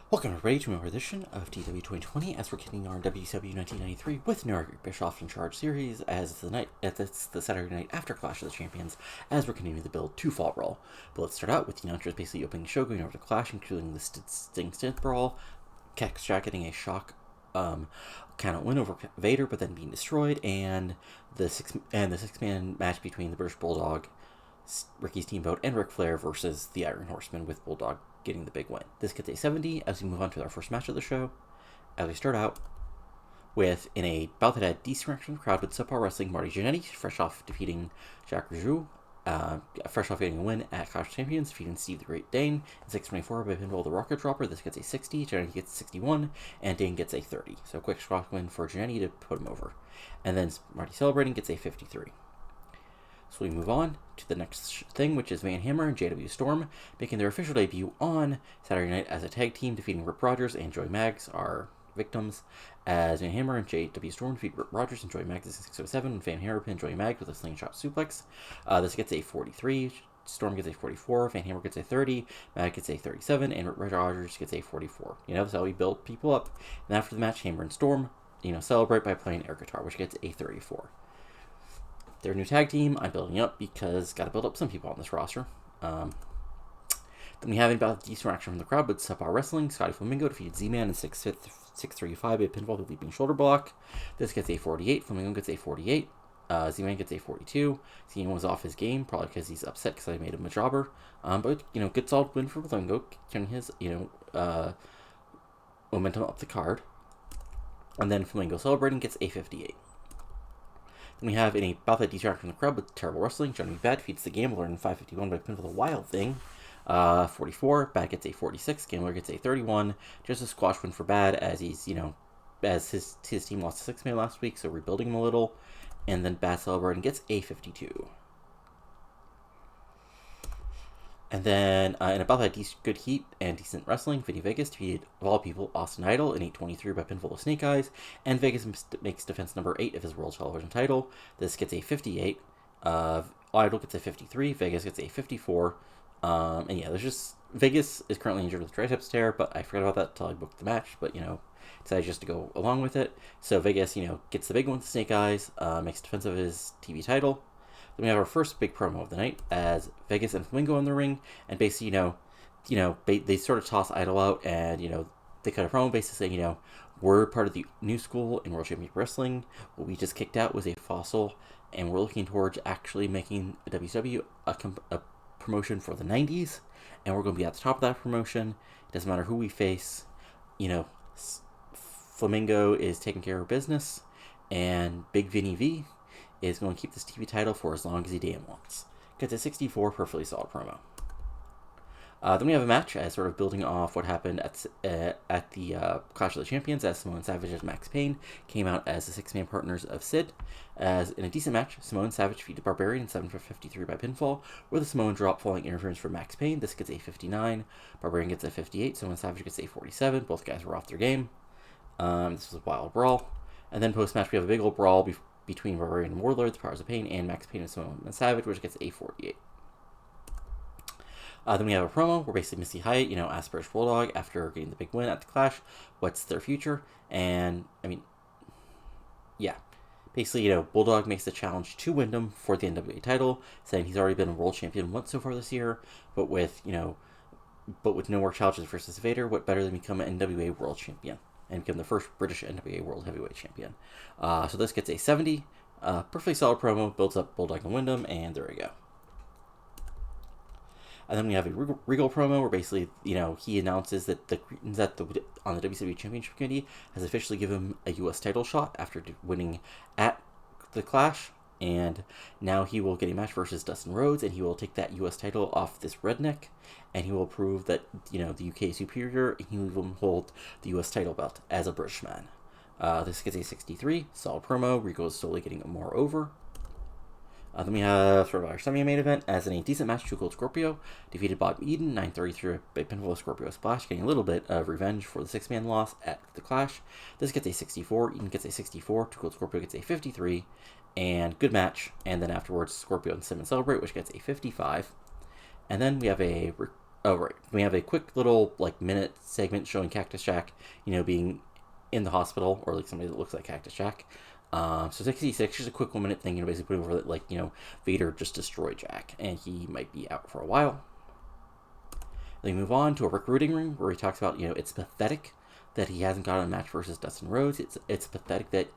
Welcome everybody to another edition of TEW 2020 as we're continuing our WCW 1993 with New York Bischoff in Charge series as it's the Saturday night after Clash of the Champions as we're continuing the build to Fall Brawl. But let's start out with the announcers basically opening the show, going over to Clash, including the Sid Sting Brawl, Cactus Jack getting a shock count win over Vader but then being destroyed, and the six-man match between the British Bulldog, Ricky Steamboat, and Ric Flair versus the Iron Horsemen with Bulldog getting the big win. This gets a 70 as we move on to our first match of the show. As we start out with, in a bout that had decent reaction from the crowd with subpar wrestling, Marty Jannetty, fresh off defeating Jacques Rougeau, fresh off getting a win at Clash of Champions, defeating Steve the Great Dane in 624 by pinfall the Rocket Dropper. This gets a 60, Jannetty gets 61, and Dane gets a 30. So a quick squash win for Jannetty to put him over. And then Marty celebrating gets a 53. So we move on to the next thing, which is Van Hammer and JW Storm making their official debut on Saturday night as a tag team, defeating Rip Rogers and Joey Maggs, our victims, as Van Hammer and JW Storm defeat Rip Rogers and Joey Maggs in 607, and Van Hammer pinned Joey Maggs with a slingshot suplex. This gets a 43, Storm gets a 44, Van Hammer gets a 30, Maggs gets a 37, and Rip Rogers gets a 44. That's how we build people up. And after the match, Hammer and Storm, celebrate by playing air guitar, which gets a 34. Their new tag team, I'm building up because got to build up some people on this roster. Then we have about decent reaction from the crowd with subpar wrestling. Scotty Flamingo defeated Z-Man in 635 by pinfall with leaping shoulder block. This gets a 48. Flamingo gets a 48. Z-Man gets a 42. Z-Man was off his game, probably because he's upset because I made him a jobber. But, good solid win for Flamingo, turning his, momentum up the card. And then Flamingo celebrating gets a 58. Then we have in a bout that distraction from the crowd with terrible wrestling. Johnny Bad defeats the Gambler in 551 by pinfall the Wild Thing. 44. Bad gets a 46. Gambler gets a 31. Just a squash win for Bad as he's, as his team lost to 6-man last week, so rebuilding him a little. And then Bad celebrating gets a 52. And then, in about that good heat and decent wrestling, Vinny Vegas defeated, of all people, Austin Idol in 823 by pinfall of Snake Eyes, and Vegas makes defense number 8 of his World Television title. This gets a 58, Idol gets a 53, Vegas gets a 54, and yeah, there's just, Vegas is currently injured with triceps tear, but I forgot about that until I booked the match, but, decided just to go along with it. So Vegas, gets the big one with Snake Eyes, makes defense of his TV title. Then we have our first big promo of the night as Vegas and Flamingo in the ring, and basically, they sort of toss Idol out, and, they cut a promo basically saying, we're part of the new school in World Championship Wrestling. What we just kicked out was a fossil, and we're looking towards actually making WCW a promotion for the 90s, and we're going to be at the top of that promotion. It doesn't matter who we face. Flamingo is taking care of business, and Big Vinny V is going to keep this TV title for as long as he damn wants. Gets a 64, perfectly solid promo. Then we have a match as sort of building off what happened at the Clash of the Champions, as Samoa Savage and Max Payne came out as the 6-man partners of Sid. As in a decent match, Samoa Savage defeated Barbarian in 753 by pinfall, with a Samoan drop following interference from Max Payne. This gets a 59. Barbarian gets a 58. Samoa Savage gets a 47. Both guys were off their game. This was a wild brawl. And then post-match, we have a big old brawl between Barbarian and Warlord, the Powers of Pain, and Max Payne and Samoa Savage, which gets a 48. Then we have a promo where basically Missy Hyatt, asks British Bulldog after getting the big win at the Clash, what's their future? And, basically, Bulldog makes the challenge to Windham for the NWA title, saying he's already been a world champion once so far this year, but with no more challenges versus Vader, what better than become an NWA world champion and become the first British NWA World Heavyweight Champion. So this gets a 70. Perfectly solid promo, builds up Bulldog and Windham, and there we go. And then we have a Regal promo where basically, he announces that on the WCW Championship Committee has officially given him a U.S. title shot after winning at the Clash, and now he will get a match versus Dustin Rhodes, and he will take that U.S. title off this redneck, and he will prove that, the UK is superior, and he will even hold the U.S. title belt as a British man. This gets a 63, solid promo. Regal is slowly getting more over. Then we have sort of our semi-main event as in a decent match. Too Cold Scorpio defeated Bob Eden 933 by pinfall of Scorpio Splash, getting a little bit of revenge for the 6-man loss at the Clash. This gets a 64. Eden gets a 64. Too Cold Scorpio gets a 53. And good match. And then afterwards, Scorpio and Simmons celebrate, which gets a 55. And then we have a Oh, right. We have a quick little, like, minute segment showing Cactus Jack, being in the hospital, or, like, somebody that looks like Cactus Jack. So 66, just a quick 1 minute thing, basically putting over that, like, Vader just destroyed Jack, and he might be out for a while. Then we move on to a recruiting ring where he talks about, it's pathetic that he hasn't gotten a match versus Dustin Rhodes. It's pathetic that,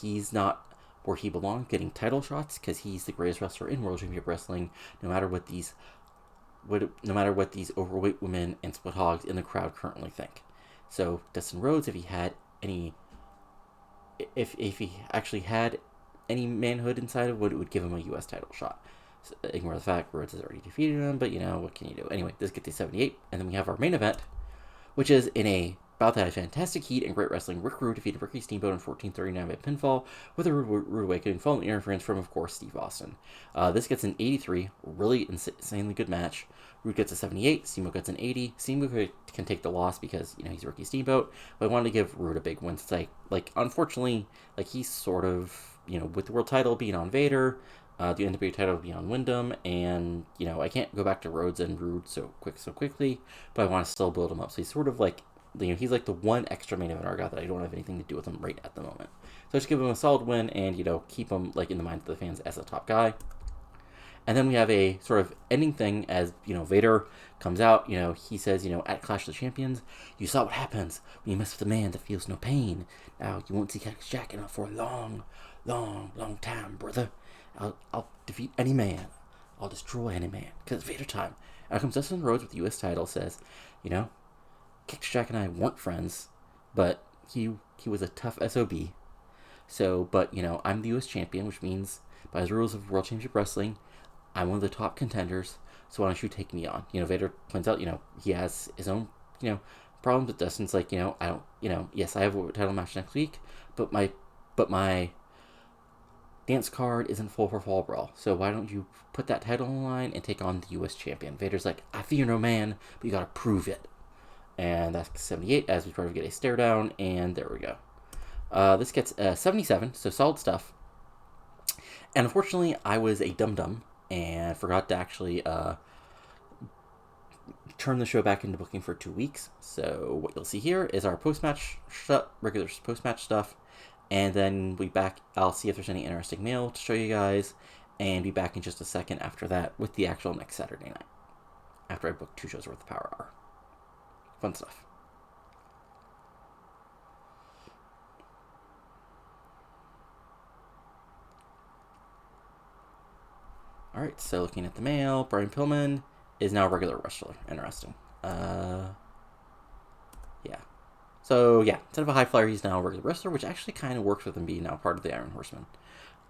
he's not where he belongs, getting title shots, because he's the greatest wrestler in World Championship Wrestling, no matter what these overweight women and split hogs in the crowd currently think. So Dustin Rhodes, if he actually had any manhood inside of it would give him a U.S. title shot. So, ignore the fact Rhodes has already defeated him, but what can you do? Anyway, this gets to 78, and then we have our main event, which is in a bout that had fantastic heat and great wrestling. Rick Rude defeated Ricky Steamboat in 14:39 by pinfall, with a rude awakening following interference from, of course, Steve Austin. This gets an 83, really insanely good match. Rude gets a 78, Steamboat gets an 80. Steamboat can take the loss because, he's Ricky Steamboat, but I wanted to give Rude a big win. It's like unfortunately, he's sort of, with the world title being on Vader, the NWA title being on Windham, and, I can't go back to Rhodes and Rude so quickly, but I want to still build him up. So he's sort of like, he's like the one extra main event guy that I don't have anything to do with him right at the moment. So just give him a solid win and, keep him, in the minds of the fans as a top guy. And then we have a sort of ending thing as, Vader comes out, he says, at Clash of the Champions, you saw what happens when you mess with a man that feels no pain. Now, you won't see Cactus Jack enough for a long, long, long time, brother. I'll defeat any man. I'll destroy any man, because it's Vader time. Out comes Dustin Rhodes with the U.S. title, says, Cactus Jack and I weren't friends, but he was a tough SOB. So, but, I'm the U.S. champion, which means, by the rules of World Championship Wrestling, I'm one of the top contenders, so why don't you take me on? Vader points out, he has his own, problems with Dustin's like, I don't, yes, I have a title match next week, but my dance card isn't full for Fall Brawl, so why don't you put that title on the line and take on the U.S. champion? Vader's like, I fear no man, but you gotta prove it. And that's 78 as we try to get a stare down, and there we go. This gets 77, so solid stuff. And unfortunately, I was a dum-dum and forgot to actually turn the show back into booking for 2 weeks. So what you'll see here is our regular post-match stuff, and then I'll see if there's any interesting mail to show you guys, and be back in just a second after that with the actual next Saturday night, after I book 2 shows worth of Power Hour. Fun stuff. Alright, so looking at the mail, Brian Pillman is now a regular wrestler. Interesting. Yeah. So, yeah, instead of a high flyer, he's now a regular wrestler, which actually kind of works with him being now part of the Iron Horsemen.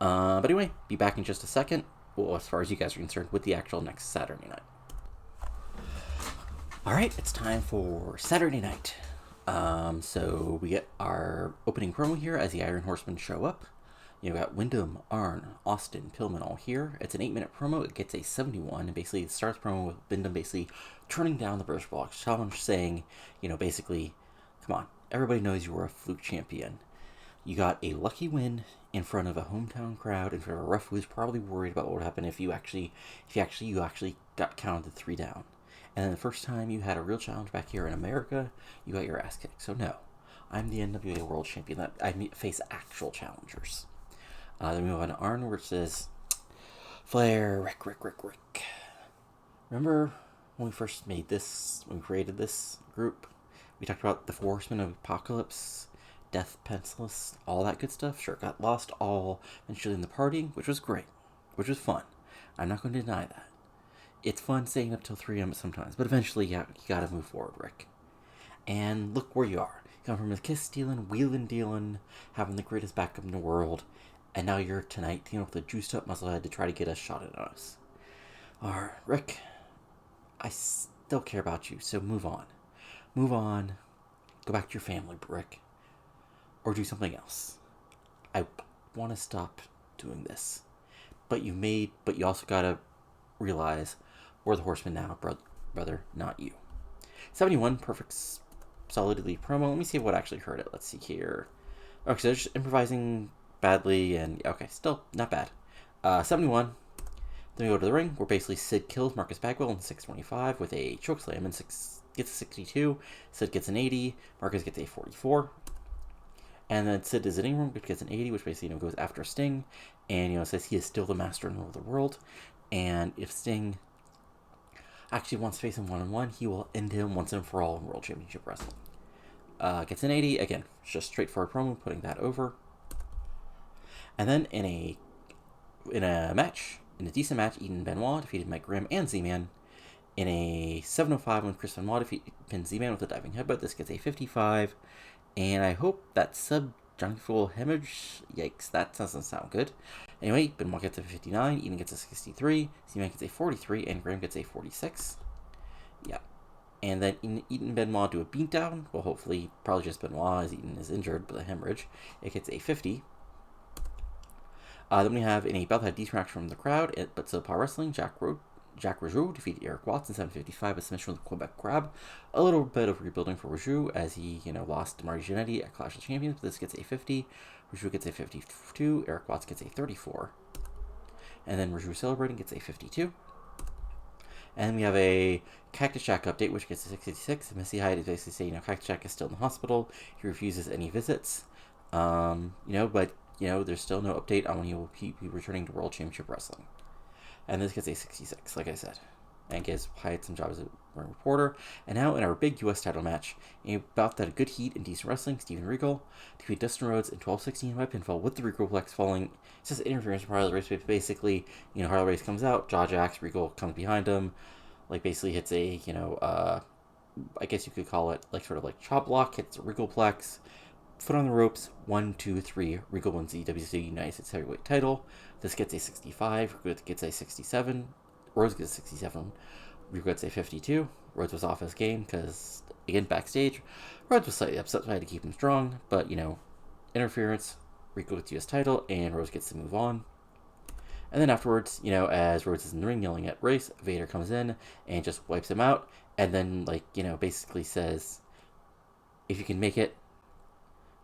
But anyway, be back in just a second, well, as far as you guys are concerned, with the actual next Saturday night. Alright, it's time for Saturday night. So we get our opening promo here as the Iron Horsemen show up. You got Windham, Arn, Austin, Pillman all here. It's an 8-minute promo. It gets a 71, and basically it starts promo with Windham basically turning down the British Bulldog challenge, saying, basically, come on, everybody knows you were a fluke champion. You got a lucky win in front of a hometown crowd, in front of a ref who's probably worried about what would happen if you actually got counted 3 down. And then the first time you had a real challenge back here in America, you got your ass kicked. So no, I'm the NWA World Champion. I face actual challengers. Then we move on to Arn, where it says, Flair, Rick. Remember when we first made this, when we created this group? We talked about the Horseman of Apocalypse, Death Pencilus, all that good stuff. Sure, got lost all eventually in the party, which was great, which was fun. I'm not going to deny that. It's fun staying up till 3 a.m. sometimes, but eventually you gotta move forward, Rick. And look where you are. You come from a kiss stealing, wheeling dealing, having the greatest backup in the world, and now you're tonight dealing with a juiced up musclehead to try to get a shot at us. Alright, Rick, I still care about you, so move on. Move on. Go back to your family, Rick. Or do something else. I want to stop doing this. But you also gotta realize we're the Horsemen now, brother, not you. 71, perfect, solidly promo. Let me see what actually heard it. Let's see here. Okay, so they're just improvising badly, and okay, still not bad. 71, Then we go to the ring, where basically Sid kills Marcus Bagwell in 625 with a chokeslam and gets a 62. Sid gets an 80. Marcus gets a 44. And then Sid is in the room, which gets an 80, which basically goes after Sting, and says he is still the master and ruler of the world. And if Sting actually wants to face him one-on-one, he will end him once and for all in World Championship Wrestling. Gets an 80 again, just straightforward promo, putting that over. And then in a decent match, Eden Benoit defeated Mike Grimm and Z-Man. In a 705, when Chris Benoit pinned Z-Man with a diving headbutt, this gets a 55. And I hope that subjunctional hemorrhage, yikes, that doesn't sound good. Anyway, Benoit gets a 59, Eden gets a 63, Z-Man gets a 43, and Grimm gets a 46. Yeah. And then Eden Benoit do a beatdown. Well, hopefully, probably just Benoit, as Eden is injured with a hemorrhage. It gets a 50. Then we have in a belt head decent reaction from the crowd, but still power wrestling, Jack Rajou defeated Eric Watts in 755 with submission with the Quebec grab. A little bit of rebuilding for Rajou as he, lost to Marty Jannetty at Clash of Champions. But this gets a 50. Rajou gets a 52. Eric Watts gets a 34. And then Rajou celebrating gets a 52. And we have a Cactus Jack update, which gets a 66. Missy Hyde is basically saying, Cactus Jack is still in the hospital. He refuses any visits. But there's still no update on when he will be returning to World Championship Wrestling. And this gets a 66, like I said. And gives Hyatt some job as a reporter. And now in our big U.S. title match, a bout that had good heat and decent wrestling, Steven Regal defeated Dustin Rhodes in 12-16 by pinfall with the Regalplex falling. It says interference from Harley Race, but basically, Harley Race comes out, jaw jacks, Regal comes behind him, basically hits a, I guess you could call it, sort of chop block, hits a Regalplex, foot on the ropes, 1, 2, 3, Regal wins the WCW United States Heavyweight title. This gets a 65, Regal gets a 67, Rhodes gets a 67, Regal gets a 52. Rhodes was off his game because, again, backstage, Rhodes was slightly upset, so I had to keep him strong, but, interference, Regal gets U.S. title, and Rhodes gets to move on. And then afterwards, as Rhodes is in the ring yelling at Race, Vader comes in and just wipes him out, and then, basically says, if you can make it,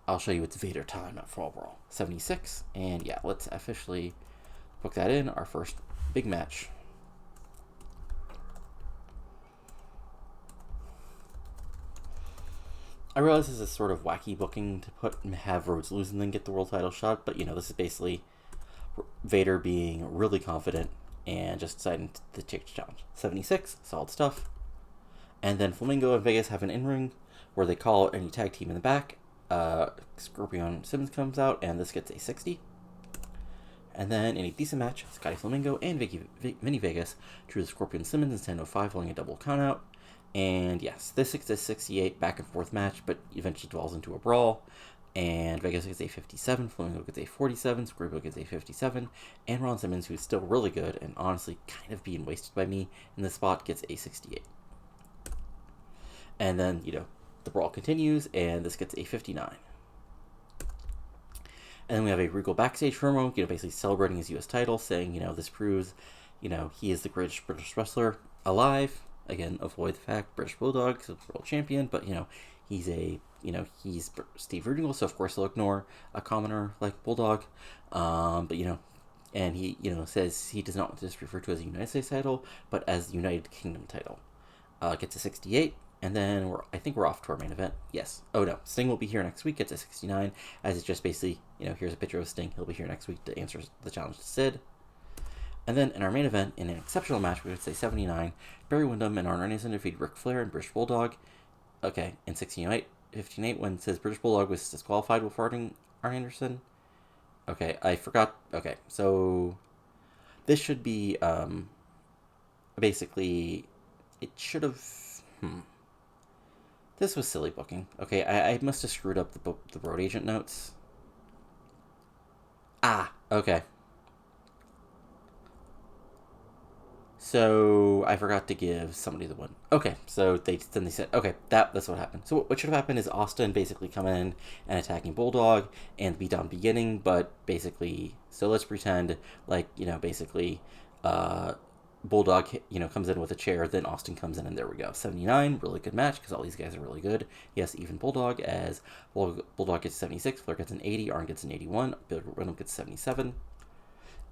I'll show you it's Vader time at Fall Brawl 76. And yeah, let's officially book that in, our first big match. I realize this is sort of wacky booking to have Rhodes lose and then get the world title shot, but this is basically Vader being really confident and just deciding to take the challenge. 76, solid stuff. And then Flamingo and Vegas have an in-ring where they call any tag team in the back. Scorpion Simmons comes out, and this gets a 60. And then in a decent match, Scotty Flamingo and Vinny Vegas drew the Scorpion Simmons in 10:05 following a double countout. And yes, this gets a 68 back and forth match, but eventually dwells into a brawl. And Vegas gets a 57, Flamingo gets a 47, Scorpio gets a 57, and Ron Simmons, who's still really good and honestly kind of being wasted by me in this spot, gets a 68. And then, the brawl continues, and this gets a 59. And then we have a Regal backstage promo, basically celebrating his U.S. title, saying, this proves, he is the greatest British wrestler alive. Again, avoid the fact British Bulldog is world champion, but, he's he's Steve Regal, so of course he'll ignore a commoner like Bulldog. And he, says he does not want this referred to as a United States title, but as the United Kingdom title. Gets a 68. And then I think we're off to our main event. Yes. Oh, no. Sting will be here next week. Gets a 69, as it's just basically, here's a picture of Sting. He'll be here next week to answer the challenge to Sid. And then in our main event, in an exceptional match, we would say 79, Barry Windham and Arn Anderson defeated Ric Flair and British Bulldog. Okay, in 15:8, when it says British Bulldog was disqualified with Arn Anderson. Okay, I forgot. Okay, so this should be, basically, it should have, This was silly booking. Okay, I must have screwed up the road agent notes. Okay. So I forgot to give somebody the win. Okay, so they said, okay, that's what happened. So what should have happened is Austin basically coming in and attacking Bulldog and beat down beginning, but basically, so let's pretend basically, Bulldog, comes in with a chair, then Austin comes in, and there we go. 79, really good match, because all these guys are really good. Yes, even Bulldog, as Bulldog gets 76, Flair gets an 80, Arn gets an 81, Bill Reynolds gets 77.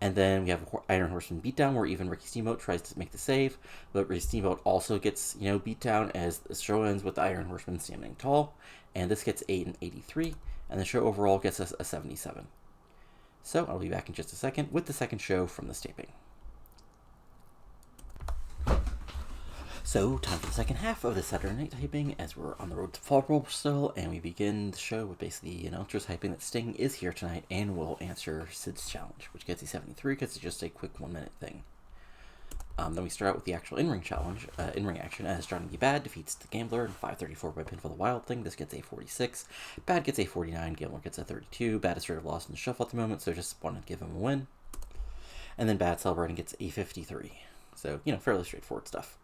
And then we have Iron Horseman beatdown, where even Ricky Steamboat tries to make the save, but Ricky Steamboat also gets, beat down as the show ends with the Iron Horseman standing tall, and this gets an 83, and the show overall gets us a 77. So I'll be back in just a second with the second show from this taping. So, time for the second half of the Saturday night taping, as we're on the road to Fall Brawl still, and we begin the show with basically the announcers hyping that Sting is here tonight and will answer Sid's challenge, which gets a 73 because it's just a quick 1 minute thing. Then we start out with the actual in-ring challenge, in-ring action, as Johnny B. Bad defeats the Gambler in 534 by pinfall the Wild Thing. This gets a 46. Bad gets a 49, Gambler gets a 32. Bad is sort of lost in the shuffle at the moment, so just wanted to give him a win. And then Bad celebrating gets a 53. So, fairly straightforward stuff.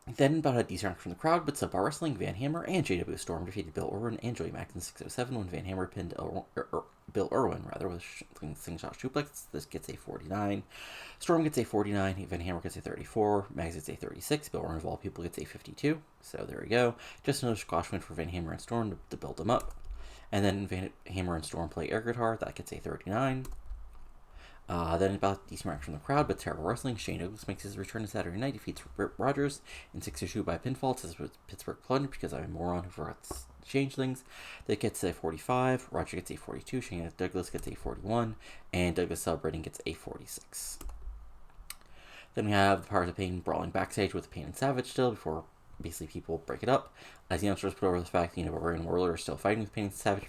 Then about a decent from the crowd, but subpar wrestling, Van Hammer and JW Storm defeated Bill Irwin and Joey Mack in 607 when Van Hammer pinned Bill Irwin with a slingshot suplex. This gets a 49. Storm gets a 49, Van Hammer gets a 34, Max gets a 36, Bill Irwin of all people gets a 52. So there we go. Just another squash win for Van Hammer and Storm to build them up. And then Van Hammer and Storm play air guitar. That gets a 39. Then about decent reaction from the crowd, but terrible wrestling. Shane Douglas makes his return to Saturday night, defeats Rip Rogers in 6-2 by pinfall. Says Pittsburgh plunge because I'm a moron who forgot to change things. That gets a 45. Roger gets a 42. Shane Douglas gets a 41, and Douglas celebrating gets a 46. Then we have the Powers of Pain brawling backstage with Pain and Savage still before basically people break it up. As the announcers put over the fact that Barbarian and Warlord are still fighting with Pain and Savage,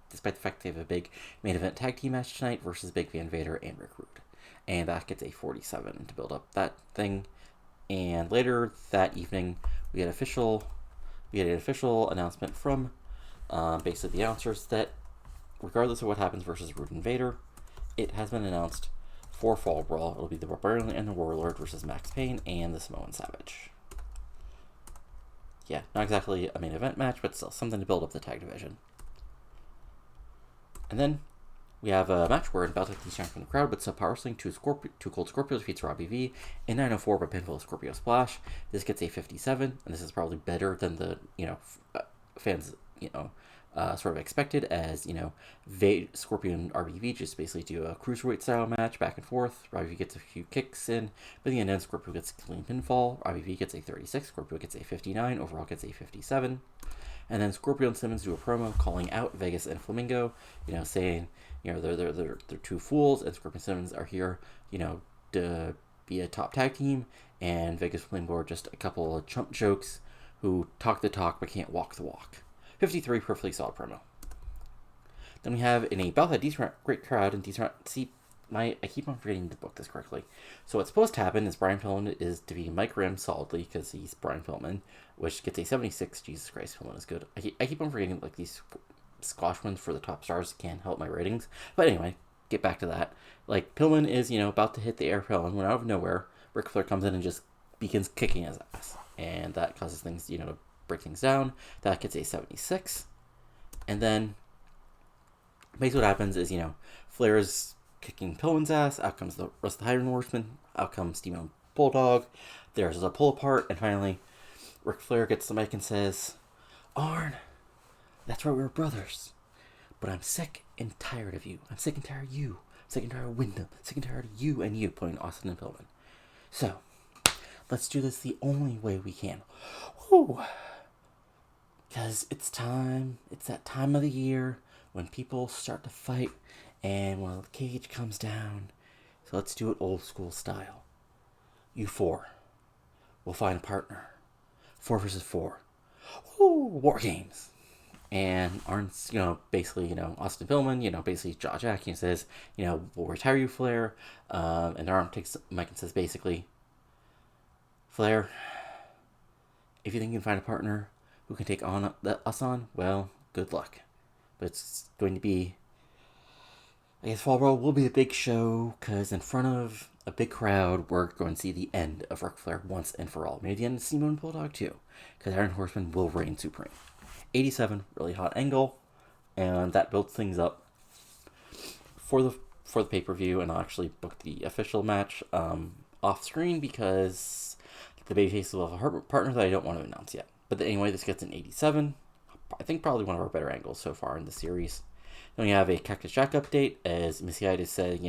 despite the fact they have a big main event tag team match tonight versus Big Van Vader and Rick Rude. And that gets a 47 to build up that thing. And later that evening, we had an official announcement from basically the announcers that regardless of what happens versus Rude and Vader, it has been announced for Fall Brawl. It'll be the Barbarian and the Warlord versus Max Payne and the Samoan Savage. Yeah, not exactly a main event match, but still something to build up the tag division. And then we have a match where about to take from the crowd, but subpar wrestling, Two Cold Scorpio defeats Robbie V in 904 by pinfall Scorpio Splash. This gets a 57, and this is probably better than the fans sort of expected, as Scorpio and RBV just basically do a cruiserweight style match back and forth. Robbie V gets a few kicks in, but in the end, Scorpio gets a clean pinfall. RBV gets a 36, Scorpio gets a 59, overall gets a 57. And then Scorpio and Simmons do a promo calling out Vegas and Flamingo, saying, they're two fools, and Scorpio and Simmons are here, to be a top tag team, and Vegas and Flamingo are just a couple of chump jokes who talk the talk but can't walk the walk. 53, perfectly solid promo. Then we have in a bout that decent, great crowd and decent. I keep on forgetting to book this correctly. So what's supposed to happen is Brian Pillman is defeating Mike Rim solidly because he's Brian Pillman, which gets a 76. Jesus Christ, Pillman is good. I keep on forgetting these squash wins for the top stars can help my ratings. But anyway, get back to that. Pillman is about to hit the air Pillman when out of nowhere Ric Flair comes in and just begins kicking his ass, and that causes things to break things down. That gets a 76, and then basically what happens is Flair is kicking Pillman's ass. Out comes the rest of the Iron Horsemen. Out comes Steamboat, Bulldog. There's a pull apart, and finally, Ric Flair gets the mic and says, "Arn, that's right, we're brothers. But I'm sick and tired of you. I'm sick and tired of you. I'm sick and tired of Windham. Sick and tired of you and you," pointing Austin and Pillman. So, let's do this the only way we can. Woo! Because it's time. It's that time of the year when people start to fight and when the cage comes down. So let's do it old school style. You four will find a partner. 4 versus 4. Woo! WarGames. And Arn's, basically, Austin Pillman, basically Jaw Jack, says, we'll retire you, Flair. And Arn takes the mic and says, basically, Flair, if you think you can find a partner who can take on us on, well, good luck. But it's going to be, I guess Fall Brawl will be a big show, because in front of a big crowd, we're going to see the end of Ric Flair once and for all. Maybe the end of Steamboat and Bulldog, too, because Iron Horseman will reign supreme. 87, really hot angle, and that builds things up for the pay-per-view, and I'll actually book the official match off screen because the babyface will have a partner that I don't want to announce yet. But anyway, this gets an 87. I think probably one of our better angles so far in the series. Then we have a Cactus Jack update, as Messiah said,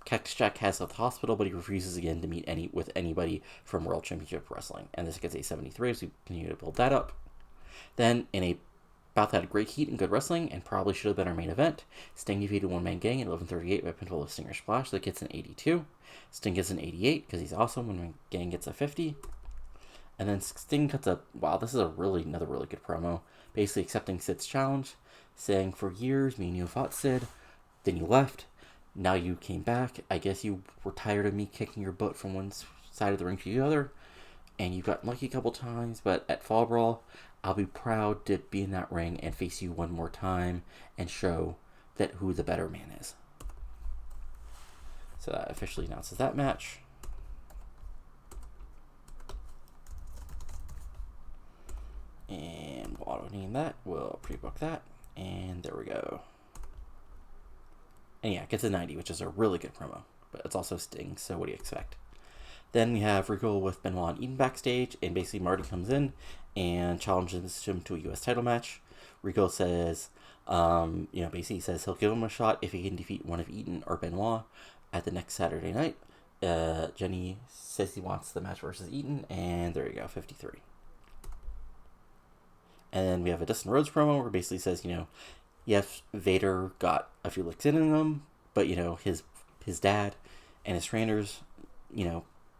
Cactus Jack has left the hospital, but he refuses again to meet with anybody from World Championship Wrestling. And this gets a 73, so we continue to build that up. Then, in a bout that had great heat and good wrestling, and probably should have been our main event, Sting defeated One Man Gang at 11:38 by pinfall with Stinger Splash, that gets an 82. Sting gets an 88, because he's awesome. One Man Gang gets a 50. And then Sting cuts a, wow, this is another really good promo, basically accepting Sid's challenge, saying, for years, me and you fought Sid, then you left, now you came back, I guess you were tired of me kicking your butt from one side of the ring to the other, and you've gotten lucky a couple times, but at Fall Brawl, I'll be proud to be in that ring and face you one more time and show that who the better man is. So that officially announces that match. And we'll auto-name that. We'll pre-book that. And there we go. And yeah, it gets a 90, which is a really good promo. But it's also Sting, so what do you expect? Then we have Regal with Benoit and Eaton backstage, and basically Marty comes in and challenges him to a U.S. title match. Regal says, basically says he'll give him a shot if he can defeat one of Eaton or Benoit at the next Saturday night. Jenny says he wants the match versus Eaton, and there you go, 53. And then we have a Dustin Rhodes promo where it basically says, yes, Vader got a few licks in him, but, his dad and his trainers,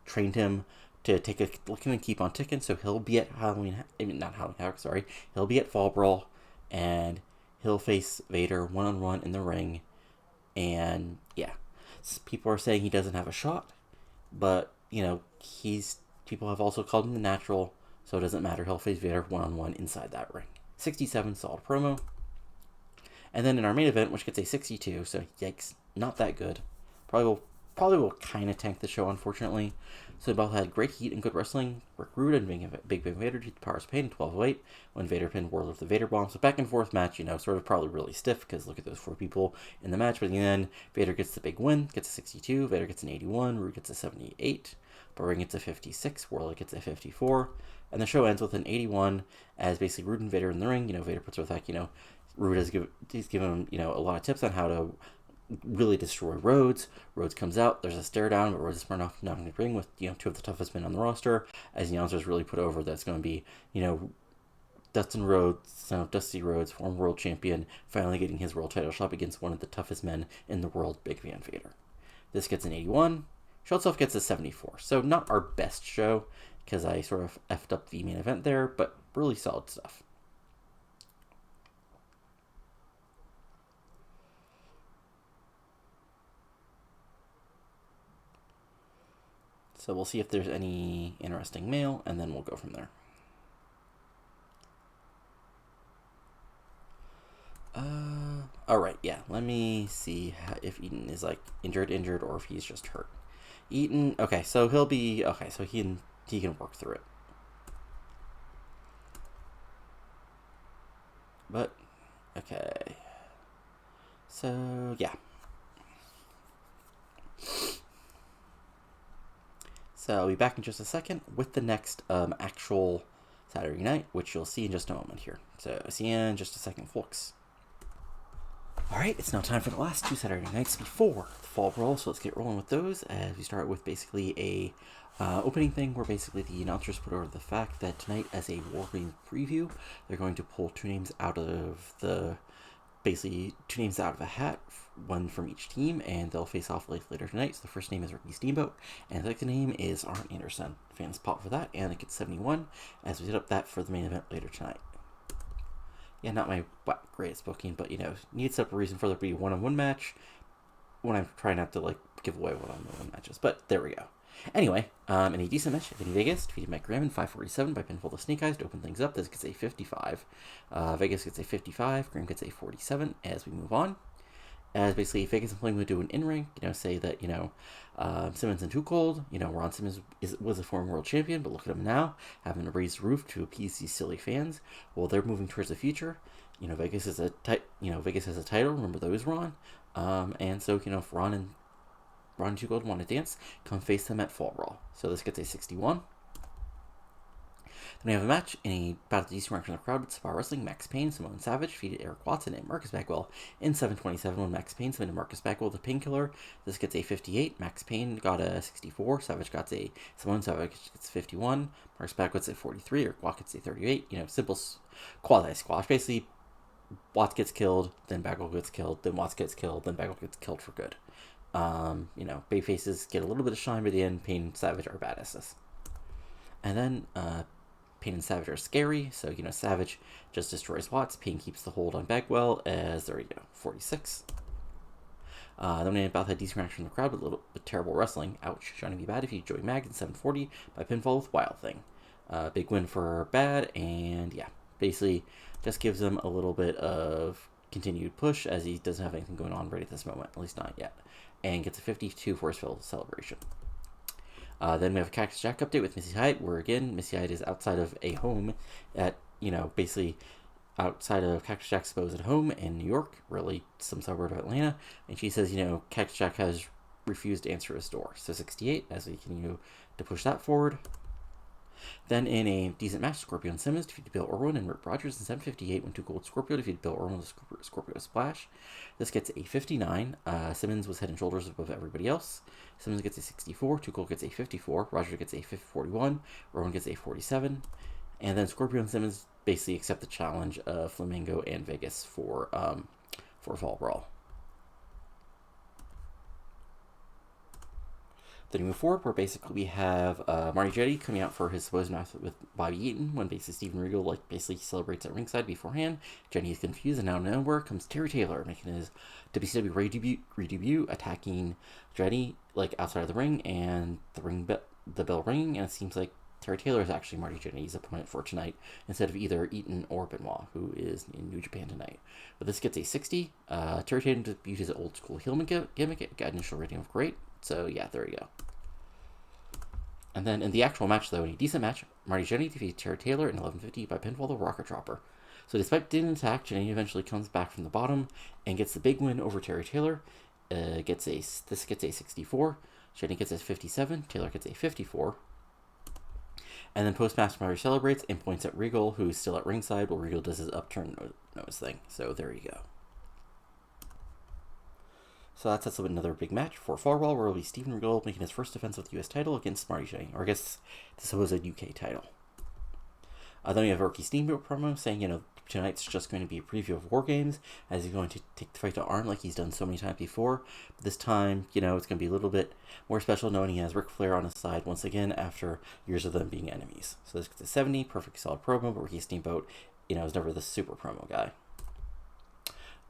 trained him to take a licking and keep on ticking, so he'll be at he'll be at Fall Brawl, and he'll face Vader one-on-one in the ring, and, yeah, people are saying he doesn't have a shot, but, people have also called him the Natural, so it doesn't matter, he'll face Vader one-on-one inside that ring. 67, solid promo. And then in our main event, which gets a 62, so yikes, not that good. Probably will kind of tank the show, unfortunately. So they both had great heat and good wrestling. Rick Rude and Big Vader did the Powers of Pain in 12:08 when Vader pinned World of the Vader Bomb. So back and forth match, sort of probably really stiff because look at those 4 people in the match. But in the end, Vader gets the big win, gets a 62. Vader gets an 81. Rude gets a 78. Boring gets a 56. World gets a 54. And the show ends with an 81 as basically Rude and Vader in the ring. Vader puts with Rude he's given him, a lot of tips on how to really destroy Rhodes. Rhodes comes out, there's a stare down, but Rhodes is smart enough not in the ring with, 2 of the toughest men on the roster, as the announcers really put over that's going to be, Dustin Rhodes, Dusty Rhodes, former world champion, finally getting his world title shot against one of the toughest men in the world, Big Van Vader. This gets an 81. Show itself gets a 74. So not our best show, because I sort of effed up the main event there, but really solid stuff. So we'll see if there's any interesting mail, and then we'll go from there. Alright, yeah, let me see if Eaton is, injured, or if he's just hurt. Eaton, okay, so he'll be, so he can work through it. But, okay. So, yeah. So I'll be back in just a second with the next actual Saturday night, which you'll see in just a moment here. So see you in just a second, folks. Alright, it's now time for the last 2 Saturday nights before the Fall Brawl, so let's get rolling with those as we start with basically a opening thing where basically the announcers put over the fact that tonight as a WarGames preview, they're going to pull 2 names out of the basically 2 names out of a hat, 1 from each team, and they'll face off later tonight. So the first name is Steamboat, and the second name is Arn Anderson. Fans pop for that, and it gets 71 as we set up that for the main event later tonight. Yeah, not my greatest booking, but need to set up a reason for there to be a one-on-one match when I'm trying not to give away one-on-one matches. But there we go. Anyway, in a decent match, Vinny Vegas defeated Mike Graham in 5:47 by pinfall to Snake Eyes to open things up. This gets a 55. Vegas gets a 55. Graham gets a 47 as we move on. As basically Vegas and Pillman would do an in-ring, say that, Simmons and Too Cold, Ron Simmons was a former world champion, but look at him now, having to raise the roof to appease these silly fans. Well, they're moving towards the future. Vegas has a title, remember those, Ron? And so, if Ron and Too Cold want to dance, come face them at Fall Brawl. So this gets a 61. Then we have a match in a battle of decent from the crowd with Spa Wrestling. Max Payne, Samoan Savage defeated Eric Watson and Marcus Bagwell in 7:27 when Max Payne submitted Marcus Bagwell with a painkiller. This gets a 58. Max Payne got a 64. Savage got a Samoan Savage gets 51. Marcus Bagwell gets a 43. Eric Watson gets a 38. Simple quasi squash. Basically, Watts gets killed, then Bagwell gets killed, then Watts gets killed, then Bagwell gets killed for good. Bay faces get a little bit of shine by the end. Payne and Savage are badasses. And then Payne and Savage are scary, so Savage just destroys Watts. Payne keeps the hold on Bagwell as there we go, 46. Then we about had decent reaction from the crowd with a little bit terrible wrestling. Ouch. Johnny B. Bad defeated Joey Mag in 7:40 by pinfall with Wild Thing. Big win for Bad, and yeah, basically just gives him a little bit of continued push as he doesn't have anything going on right at this moment, at least not yet, and gets a 52 for his fill celebration. Then we have a Cactus Jack update with Missy Hyatt, where again, Missy Hyatt is outside of a home at, basically outside of Cactus Jack's supposed home in New York, really some suburb of Atlanta, and she says, Cactus Jack has refused to answer his door. So 68, as we continue to push that forward. Then in a decent match, Scorpio and Simmons defeated Bill Irwin and Rip Rogers in 7:58 when Two Gold Scorpio defeated Bill Irwin with a Scorpio Splash. This gets a 59. Simmons was head and shoulders above everybody else. Simmons gets a 64. Two Gold gets a 54. Rogers gets a 41. Irwin gets a 47. And then Scorpio and Simmons basically accept the challenge of Flamingo and Vegas for Fall Brawl. Then we move forward, where basically we have Marty Jannetty coming out for his supposed match with Bobby Eaton, when basically Steven Regal basically celebrates at ringside beforehand. Jenny is confused, and out of nowhere comes Terry Taylor, making his WCW debut, attacking Jenny outside of the ring, and the bell ringing, and it seems like Terry Taylor is actually Marty Jannetty's opponent for tonight, instead of either Eaton or Benoit, who is in New Japan tonight. But this gets a 60. Terry Taylor debuted his old school Hillman gimmick. It got initial rating of great. So yeah, there you go. And then in the actual match, though, in a decent match, Marty Jannetty defeated Terry Taylor in 11:50 by pinfall the Rocket Dropper. So despite being attacked, Jannetty eventually comes back from the bottom and gets the big win over Terry Taylor. This gets a 64. Jannetty gets a 57. Taylor gets a 54. And then post-match, Marty celebrates and points at Regal, who's still at ringside, while Regal does his upturn nose thing. So there you go. So that sets up another big match for Fall Brawl, where it'll be Steven Regal making his first defense of the U.S. title against Marty Jannetty, or I guess the supposed UK title. Then we have Rookie Steamboat promo saying, tonight's just going to be a preview of WarGames, as he's going to take the fight to Arn like he's done so many times before. But this time, it's going to be a little bit more special knowing he has Ric Flair on his side once again after years of them being enemies. So this gets a 70, perfect solid promo, but Rookie Steamboat, is never the super promo guy.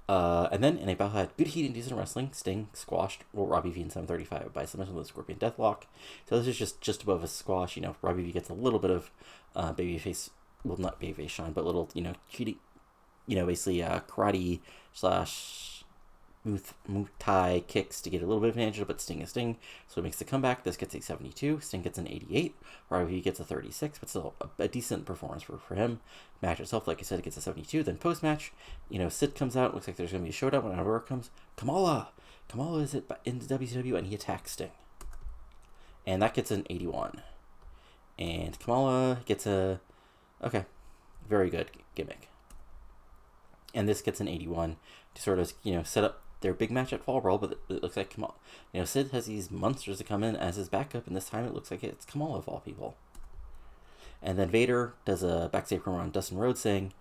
And then in a battle had good heat and decent wrestling, Sting squashed Robbie V in 7:35 by submission with a Scorpion Deathlock. So this is just above a squash. Robbie V gets a little bit of babyface, well, not babyface shine, but little, cheating, basically karate / Muay Thai kicks to get a little bit of advantage, but Sting is Sting, so it makes the comeback. This gets a 72. Sting gets an 88. Robbie gets a 36, but still a decent performance for him. Match itself, like I said, it gets a 72. Then post-match, Sid comes out. Looks like there's going to be a showdown. When Aurora comes, Kamala is it in the WCW, and he attacks Sting. And that gets an 81. And Kamala gets a, okay, very good gimmick. And this gets an 81 to sort of, set up their big match at Fall Brawl, but it looks like Kamala, Sid has these monsters to come in as his backup, and this time it looks like it's Kamala of all people. And then Vader does a backstage promo on Dustin Rhodes saying,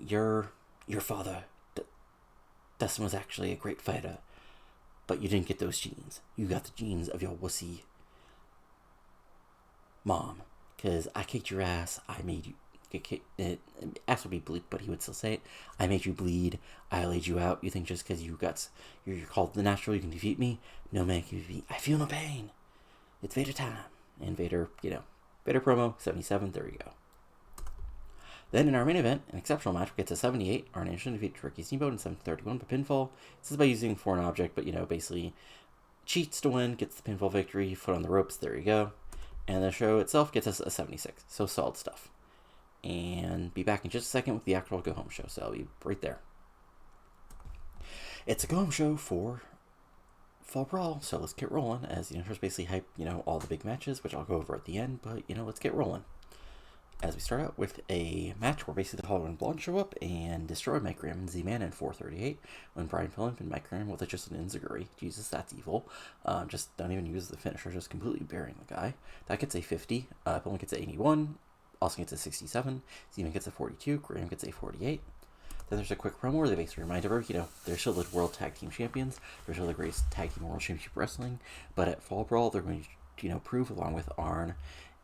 Your father, Dustin, was actually a great fighter, but you didn't get those genes. You got the genes of your wussy mom, because I kicked your ass, I made you. Ass would be bleep, but he would still say it. I made you bleed. I laid you out. You think just because you're called the natural, you can defeat me? No man can defeat me. I feel no pain. It's Vader time. And Vader, Vader promo, 77. There you go. Then in our main event, an exceptional match gets a 78. Arn Anderson defeated Ricky Steamboat in 7:31 by pinfall. This is by using foreign object, but basically cheats to win, gets the pinfall victory, foot on the ropes. There you go. And the show itself gets us a 76. So solid stuff. And be back in just a second with the actual Go Home show, so I'll be right there. It's a Go Home show for Fall Brawl, so let's get rolling, as the intros basically hype, all the big matches, which I'll go over at the end, but, let's get rolling. As we start out with a match where basically the Hollow and Blonde show up and destroy Mike Graham and Z-Man in 4:38 when Brian Pillman and Mike Graham with just an enziguri. Jesus, that's evil. Just don't even use the finisher, just completely burying the guy. That gets a 50. Pillman gets a 81. Austin gets a 67. Z-Man gets a 42. Graham gets a 48. Then there's a quick promo where they basically remind everyone, they're still the World Tag Team Champions. They're still the greatest Tag Team World Championship Wrestling. But at Fall Brawl, they're going to, prove, along with Arn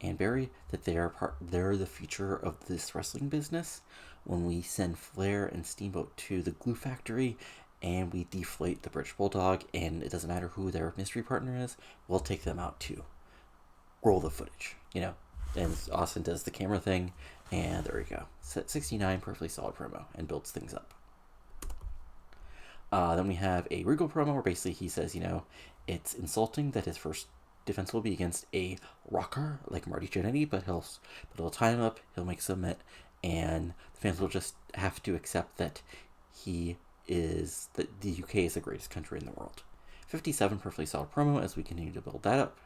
and Barry, that they're the future of this wrestling business. When we send Flair and Steamboat to the glue factory and we deflate the British Bulldog, and it doesn't matter who their mystery partner is, we'll take them out too. Roll the footage, And Austin does the camera thing, and there we go. Set 69, perfectly solid promo, and builds things up. Then we have a Regal promo where basically he says, it's insulting that his first defense will be against a rocker like Marty Jannetty, but he'll tie him up, he'll make submit, and the fans will just have to accept that the UK is the greatest country in the world. 57, perfectly solid promo as we continue to build that up.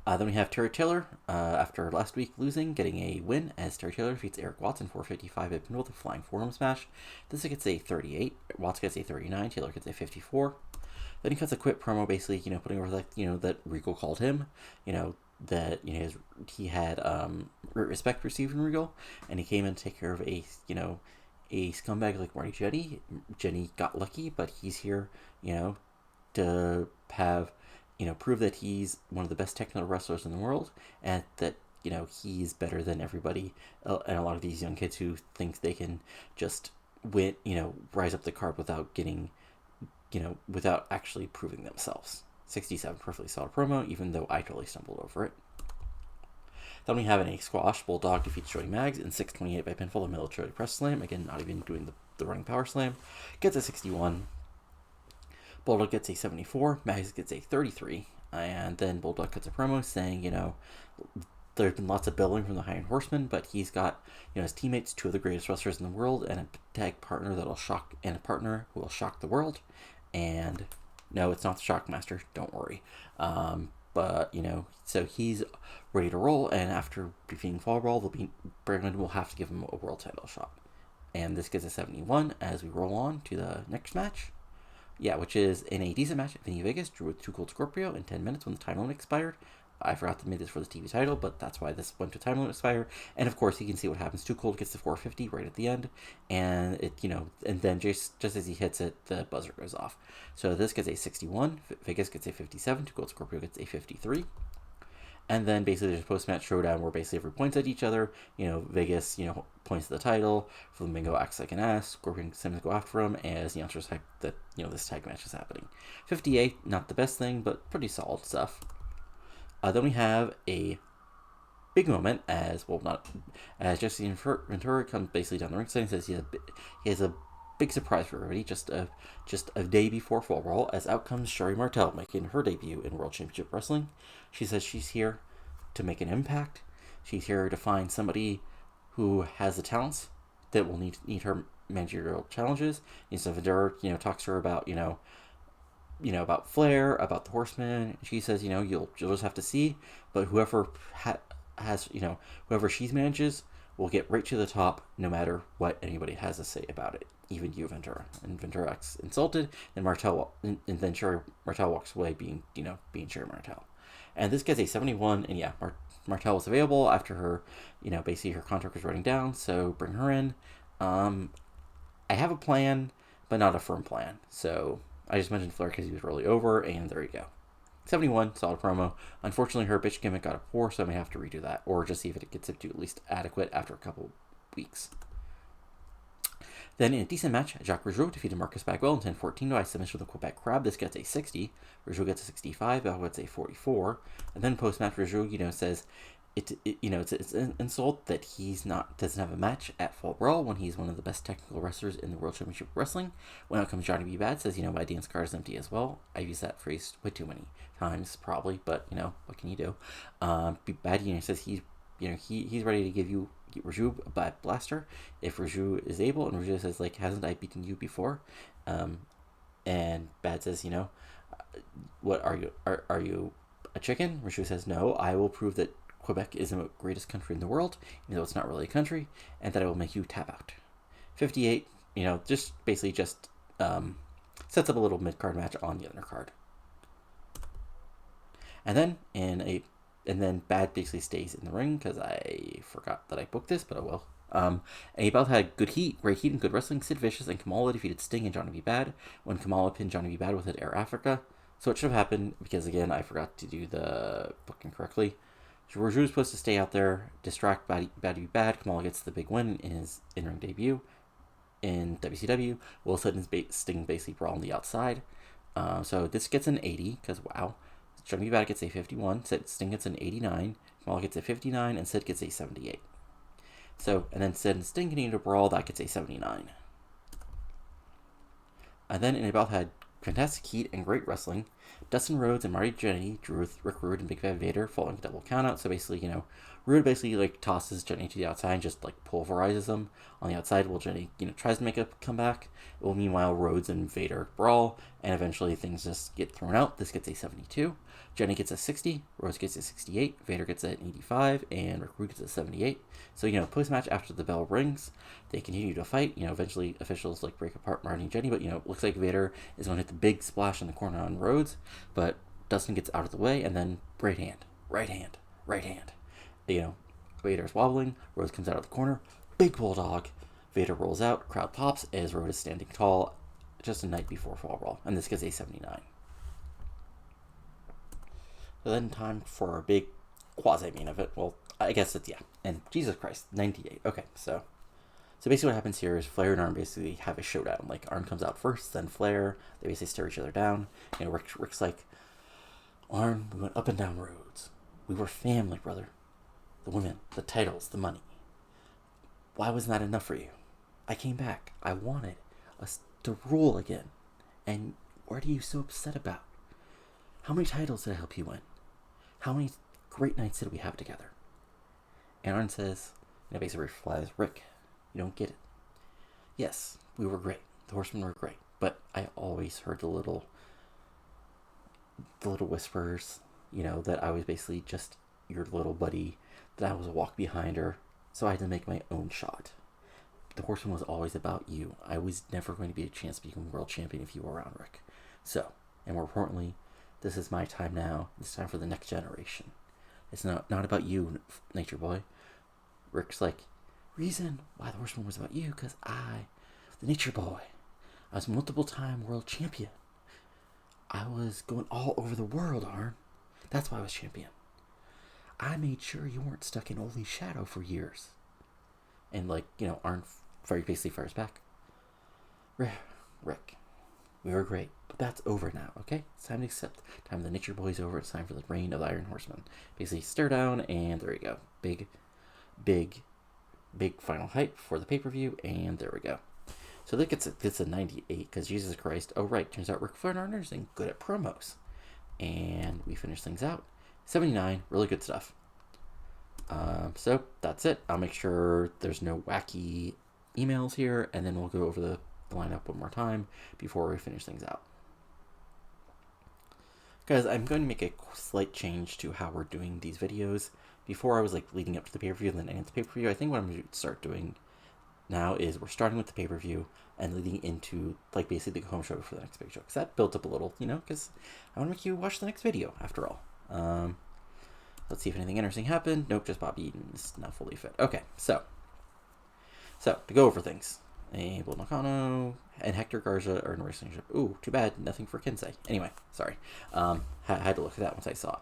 Then we have Terry Taylor, after last week losing, getting a win as Terry Taylor defeats Eric Watts in 4:55 at pinfall with a flying forearm smash. This gets a 38, Watts gets a 39, Taylor gets a 54. Then he cuts a quick promo, basically, putting over that Regal called him, that he had respect received from Regal, and he came in to take care of a scumbag like Marty Jannetty. Jenny got lucky, but he's here, to have. Prove that he's one of the best technical wrestlers in the world, and that, he's better than everybody, and a lot of these young kids who think they can just win, rise up the card without getting, without actually proving themselves. 67, perfectly solid promo, even though I totally stumbled over it. Then we have in a squash, Bulldog defeats Joey Maggs in 6:28 by pinfall, a military press slam, again, not even doing the running power slam, gets a 61. Bulldog gets a 74, Maggs gets a 33, and then Bulldog cuts a promo saying, there's been lots of billowing from the Iron Horsemen, but he's got, his teammates, two of the greatest wrestlers in the world, and a tag partner and a partner who will shock the world. And no, it's not the Shockmaster, don't worry. But, so he's ready to roll, and after defeating Fall Brawl, Bergman will have to give him a world title shot. And this gets a 71 as we roll on to the next match. Yeah, which is in a decent match. Vinny Vegas drew with Too Cold Scorpio in 10 minutes when the time limit expired. I forgot to make this for the TV title, but that's why this went to time limit expire. And of course, you can see what happens. Too Cold gets the 450 right at the end, and it, and then just as he hits it, the buzzer goes off. So this gets a 61. Vegas gets a 57. Too Cold Scorpio gets a 53. And then basically there's a post-match showdown where basically everyone points at each other. Vegas, points to the title. Flamingo acts like an ass. Scorpion and Simmons go after him as the announcers hype that, this tag match is happening. 58, not the best thing, but pretty solid stuff. Then we have a big moment as Jesse Ventura comes basically down the ring and says he has a big surprise for everybody just a day before Fall Brawl, as out comes Sherry Martel making her debut in World Championship Wrestling. She says she's here to make an impact. She's here to find somebody who has the talents that will need her managerial challenges. And so Vader, talks to her about, about Flair, about the Horseman. She says, you'll just have to see, but whoever whoever she manages will get right to the top, no matter what anybody has to say about it, even you, Ventura. And Ventura acts insulted, and then Sherry Martel walks away, being Sherry Martel. And this gets a 71, and yeah, Martel was available after her, basically her contract was running down, so bring her in. I have a plan, but not a firm plan. So I just mentioned Flair because he was really over, and there you go. 71, solid promo. Unfortunately, her bitch gimmick got a 4, so I may have to redo that, or just see if it gets up to at least adequate after a couple weeks. Then in a decent match, Jacques Rougeau defeated Marcus Bagwell in 10-14 by submission with a Quebec Crab. This gets a 60. Rougeau gets a 65. Bagwell gets a 44. And then post-match, Rougeau, says it's an insult that doesn't have a match at Fall Brawl when he's one of the best technical wrestlers in the World Championship Wrestling. When out comes Johnny B. Bad, says, my dance card is empty as well. I've used that phrase way too many times, probably, but, what can you do? Bad, says he's ready to give you Rougeau a blaster if Rougeau is able, and Rougeau says, hasn't I beaten you before? And Bad says, what are you? Are you a chicken? Richu says, no, I will prove that Quebec is the greatest country in the world, even though it's not really a country, and that I will make you tap out. 58, just basically sets up a little mid-card match on the undercard. And then Bad basically stays in the ring because I forgot that I booked this, but oh well. And he both had great heat, and good wrestling. Sid Vicious and Kamala defeated Sting and Johnny B. Bad when Kamala pinned Johnny B. Bad with an Air Africa. So it should have happened because, again, I forgot to do the booking correctly. Raju was supposed to stay out there, distract Bad B. Bad. Kamala gets the big win in his in-ring debut in WCW. Will sudden Sting basically brawl on the outside. So this gets an 80 because, wow. Johnny B. Bad gets a 51, Sting gets an 89, Kamala gets a 59, and Sid gets a 78. So, and then Sid and Sting continue to brawl, that gets a 79. And then in a bout had fantastic heat and great wrestling. Dustin Rhodes and Marty Jannetty drew Rick Rude and Big Bad Vader following a double countout. So basically, Rude basically tosses Jannetty to the outside and just pulverizes them on the outside while Jannetty tries to make a comeback. Well, meanwhile, Rhodes and Vader brawl and eventually things just get thrown out. This gets a 72. Jenny gets a 60, Rhodes gets a 68, Vader gets an 85, and Rick Rude gets a 78. So, post-match after the bell rings, they continue to fight. Eventually officials break apart Marty and Jenny, but, looks like Vader is going to hit the big splash in the corner on Rhodes, but Dustin gets out of the way, and then right hand. Vader's wobbling, Rhodes comes out of the corner, big Bulldog, Vader rolls out, crowd pops as Rhodes is standing tall just a night before Fall Brawl, and this gets a 79. So then time for our big quasi-main event. Well, I guess it's, and Jesus Christ, 98. Okay, so basically what happens here is Flair and Arn basically have a showdown. Arn comes out first, then Flair. They basically stare each other down. Rick's like, Arn, we went up and down roads. We were family, brother. The women, the titles, the money. Why wasn't that enough for you? I came back. I wanted us to rule again. And what are you so upset about? How many titles did I help you win? How many great nights did we have together? And Arn says, basically replies, Rick, you don't get it. Yes, we were great. The Horsemen were great. But I always heard the little whispers, that I was basically just your little buddy, that I was a walk behind her, so I had to make my own shot. The Horseman was always about you. I was never going to be a chance to become world champion if you were around, Rick. So, and more importantly, this is my time now. It's time for the next generation. It's not about you, Nature Boy. Rick's like, reason why the Horseman was about you, because I, the Nature Boy, I was multiple-time world champion. I was going all over the world, Arn. That's why I was champion. I made sure you weren't stuck in Oli's shadow for years. And Arn basically fires back. Rick, we were great. But that's over now, okay? It's time to accept. Time the Nature Boy's over. It's time for the reign of the Iron Horseman. Basically, stare down, and there we go. Big final hype for the pay-per-view, and there we go. So that gets a 98, because Jesus Christ. Oh, right. Turns out Ric Flair and Arn Anderson good at promos. And we finish things out. 79, really good stuff. So that's it. I'll make sure there's no wacky emails here, and then we'll go over the lineup one more time before we finish things out. Guys, I'm going to make a slight change to how we're doing these videos. Before I was leading up to the pay-per-view and then ending the pay-per-view. I think what I'm going to start doing now is we're starting with the pay-per-view and leading into basically the home show for the next big show. Because that built up a little, because I want to make you watch the next video after all. Let's see if anything interesting happened. Nope, just Bobby Eaton is not fully fit. Okay, so to go over things. Abel Nakano and Hector Garza are in a relationship. Ooh, too bad. Nothing for Kinsey. Anyway, sorry. Had to look at that once I saw it.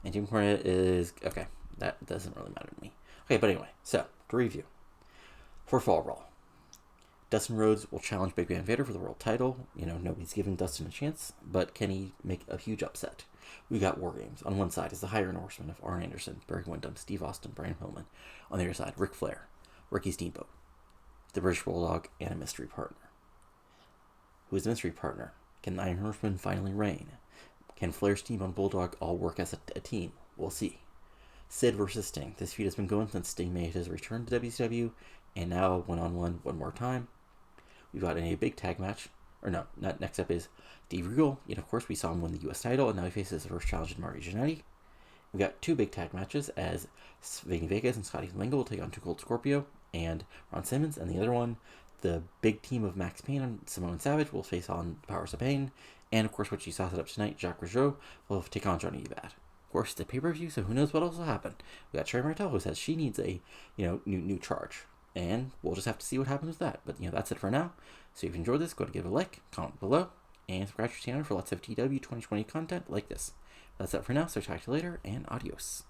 And Jim Cornette is... Okay, that doesn't really matter to me. Okay, but anyway, so, to review. For Fall Brawl. Dustin Rhodes will challenge Big Van Vader for the world title. Nobody's given Dustin a chance, but can he make a huge upset? We got WarGames. On one side is the Iron Horsemen of Arn Anderson, Barry Windham, Steve Austin, Brian Pillman. On the other side, Ric Flair, Ricky Steamboat, the British Bulldog, and a mystery partner. Who is the mystery partner? Can the Iron Horseman finally reign? Can Flair, Steamboat, and Bulldog all work as a team? We'll see. Sid versus Sting. This feud has been going since Sting made his return to WCW, and now one-on-one one more time. We've got a big tag match. or no, not next up is Dave Regal. Of course, we saw him win the U.S. title, and now he faces his first challenge in Mario Jannetty. We got 2 big tag matches as Vinny Vegas and Scotty Lingle will take on Too Cold Scorpio and Ron Simmons, and the other one, the big team of Max Payne and Samoan Savage will face on Powers of Pain, and of course, what you saw set up tonight, Jacques Rougeau will take on Johnny Bad. Of course, it's a pay-per-view, so who knows what else will happen. We got Sherry Martel, who says she needs a new charge, and we'll just have to see what happens with that. But that's it for now. So if you enjoyed this, go ahead and give it a like, comment below, and subscribe to the channel for lots of TEW 2020 content like this. That's it for now, so talk to you later, and adios.